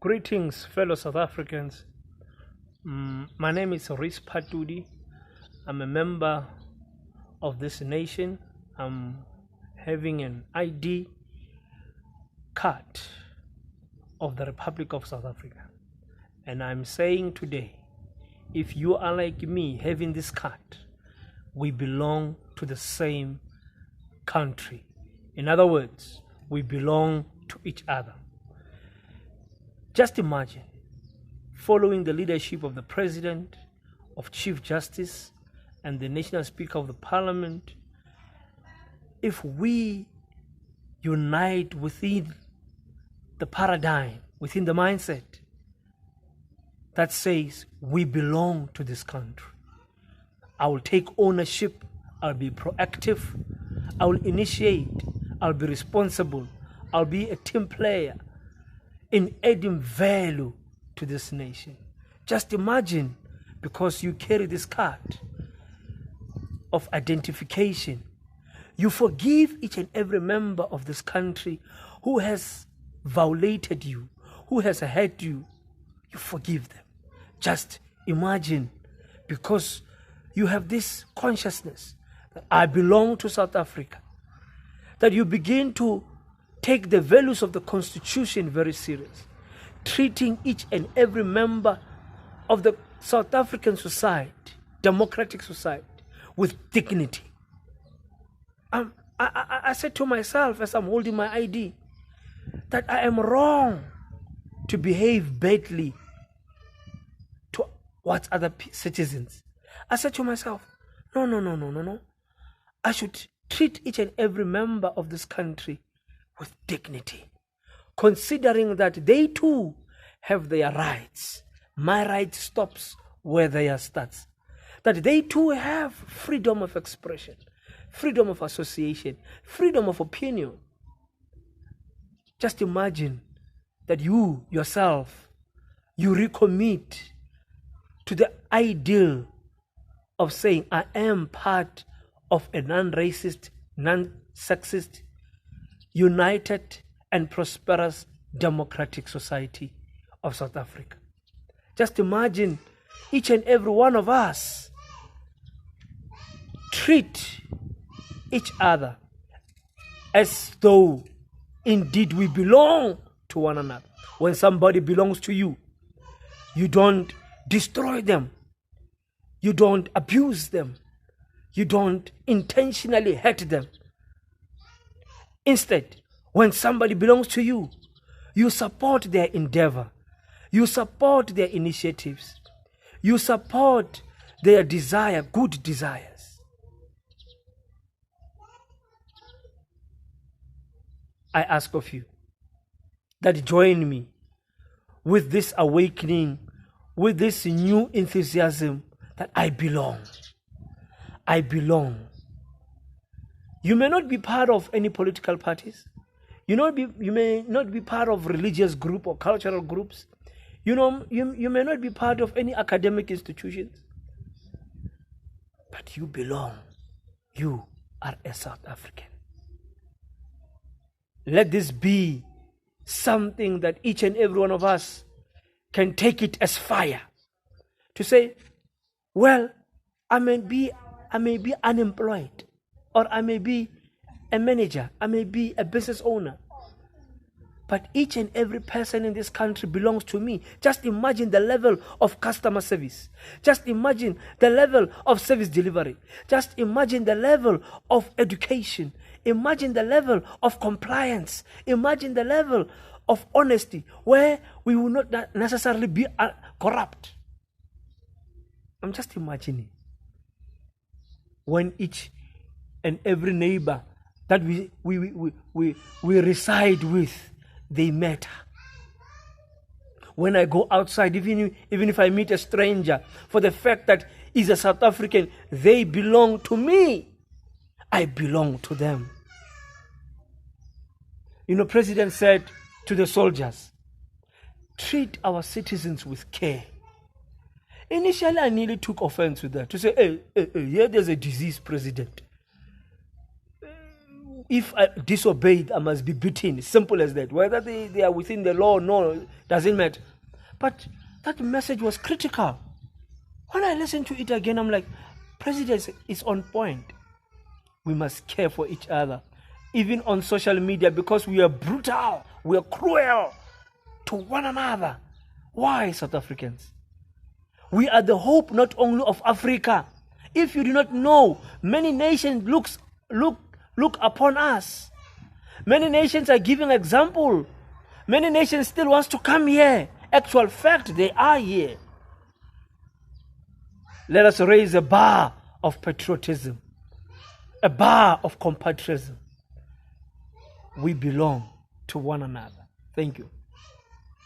Greetings, fellow South Africans. My name is Rhys Phatudi. I'm a member of this nation. I'm having an ID card of the Republic of South Africa. And I'm saying today, if you are like me having this card, we belong to the same country. In other words, we belong to each other. Just imagine following the leadership of the President, of Chief Justice, and the National Speaker of the Parliament, if we unite within the paradigm, within the mindset that says we belong to this country. I will take ownership, I'll be proactive, I will initiate, I'll be responsible, I'll be a team player in adding value to this nation. Just imagine, because you carry this card of identification, you forgive each and every member of this country who has violated you, who has hurt you. You forgive them. Just imagine, because you have this consciousness that I belong to South Africa, that you begin to take the values of the Constitution very serious, treating each and every member of the South African society, democratic society, with dignity. I said to myself as I'm holding my ID that I am wrong to behave badly towards other citizens. I said to myself, no. I should treat each and every member of this country with dignity, considering that they too have their rights. My right stops where theirs starts. That they too have freedom of expression, freedom of association, freedom of opinion. Just imagine that you yourself, you recommit to the ideal of saying, I am part of a non-racist, non-sexist, united and prosperous democratic society of South Africa. Just imagine each and every one of us treat each other as though indeed we belong to one another. When somebody belongs to you, you don't destroy them, you don't abuse them, you don't intentionally hurt them. Instead, when somebody belongs to you, you support their endeavor, you support their initiatives, you support their desire, good desires. I ask of you that join me with this awakening, with this new enthusiasm that I belong. I belong. You may not be part of any political parties. You may not be part of religious group or cultural groups. You may not be part of any academic institutions. But you belong. You are a South African. Let this be something that each and every one of us can take it as fire. To say, well, I may be unemployed, or I may be a manager, I may be a business owner, but each and every person in this country belongs to me. Just imagine the level of customer service. Just imagine the level of service delivery. Just imagine the level of education. Imagine the level of compliance. Imagine the level of honesty, where we will not necessarily be corrupt. I'm just imagining when each and every neighbor that we reside with, they matter. When I go outside, even if I meet a stranger, for the fact that he's a South African, they belong to me. I belong to them. President said to the soldiers, treat our citizens with care. Initially, I nearly took offense with that, to say, hey, here there's a disease, President. if I disobeyed, I must be beaten. Simple as that. Whether they are within the law or no, doesn't matter. But that message was critical. When I listen to it again, I'm like, President is on point. We must care for each other, even on social media, because we are brutal, we are cruel to one another. Why, South Africans? We are the hope not only of Africa. If you do not know, many nations look upon us. Many nations are giving example. Many nations still wants to come here. Actual fact, they are here. Let us raise a bar of patriotism, a bar of compatriotism. We belong to one another. Thank you.